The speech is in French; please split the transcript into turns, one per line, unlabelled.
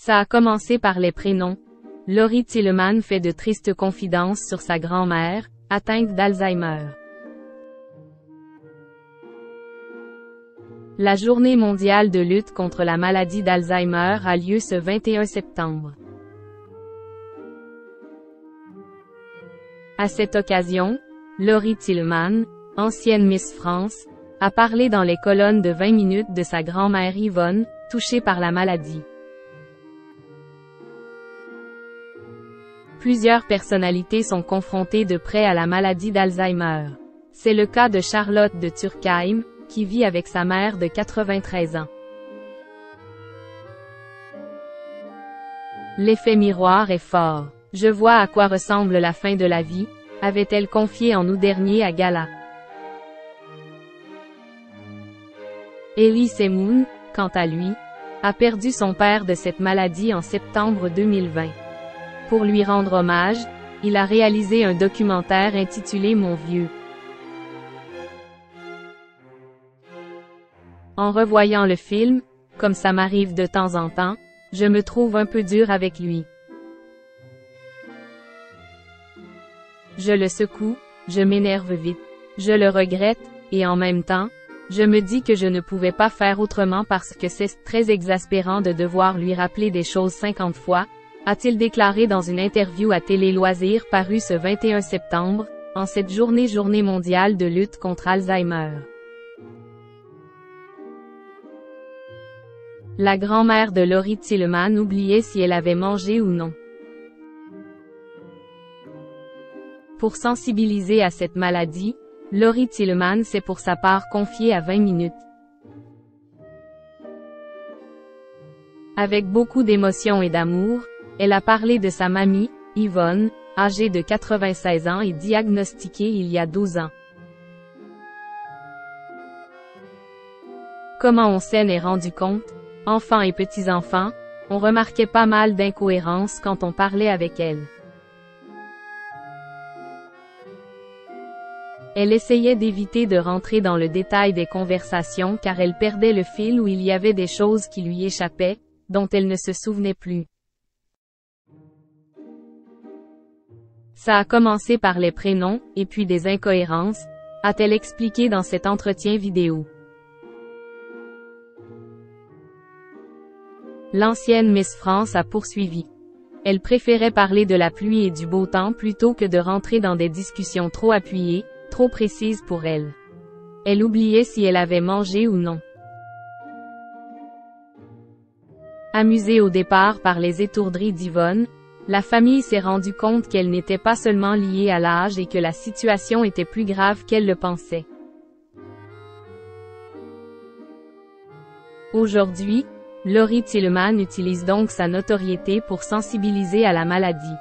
Ça a commencé par les prénoms. Laurie Tillemann fait de tristes confidences sur sa grand-mère, atteinte d'Alzheimer. La Journée mondiale de lutte contre la maladie d'Alzheimer a lieu ce 21 septembre. À cette occasion, Laurie Tillemann, ancienne Miss France, a parlé dans les colonnes de 20 minutes de sa grand-mère Yvonne, touchée par la maladie. Plusieurs personnalités sont confrontées de près à la maladie d'Alzheimer. C'est le cas de Charlotte de Turckheim, qui vit avec sa mère de 93 ans. L'effet miroir est fort. Je vois à quoi ressemble la fin de la vie, avait-elle confié en août dernier à Gala. Elie Semoun, quant à lui, a perdu son père de cette maladie en septembre 2020. Pour lui rendre hommage, il a réalisé un documentaire intitulé Mon vieux. En revoyant le film, comme ça m'arrive de temps en temps, je me trouve un peu dur avec lui. Je le secoue, je m'énerve vite, je le regrette, et en même temps, je me dis que je ne pouvais pas faire autrement parce que c'est très exaspérant de devoir lui rappeler des choses 50 fois, a-t-il déclaré dans une interview à Télé Loisirs parue ce 21 septembre, en cette journée mondiale de lutte contre Alzheimer. La grand-mère de Laurie Tillemann oubliait si elle avait mangé ou non. Pour sensibiliser à cette maladie, Laurie Tillemann s'est pour sa part confiée à 20 minutes. Avec beaucoup d'émotion et d'amour, elle a parlé de sa mamie, Yvonne, âgée de 96 ans et diagnostiquée il y a 12 ans. Comment on s'en est rendu compte, enfants et petits-enfants, on remarquait pas mal d'incohérences quand on parlait avec elle. Elle essayait d'éviter de rentrer dans le détail des conversations car elle perdait le fil où il y avait des choses qui lui échappaient, dont elle ne se souvenait plus. Ça a commencé par les prénoms, et puis des incohérences, a-t-elle expliqué dans cet entretien vidéo. L'ancienne Miss France a poursuivi. Elle préférait parler de la pluie et du beau temps plutôt que de rentrer dans des discussions trop appuyées, trop précises pour elle. Elle oubliait si elle avait mangé ou non. Amusée au départ par les étourderies d'Yvonne, la famille s'est rendue compte qu'elle n'était pas seulement liée à l'âge et que la situation était plus grave qu'elle le pensait. Aujourd'hui, Laurie Tillemann utilise donc sa notoriété pour sensibiliser à la maladie.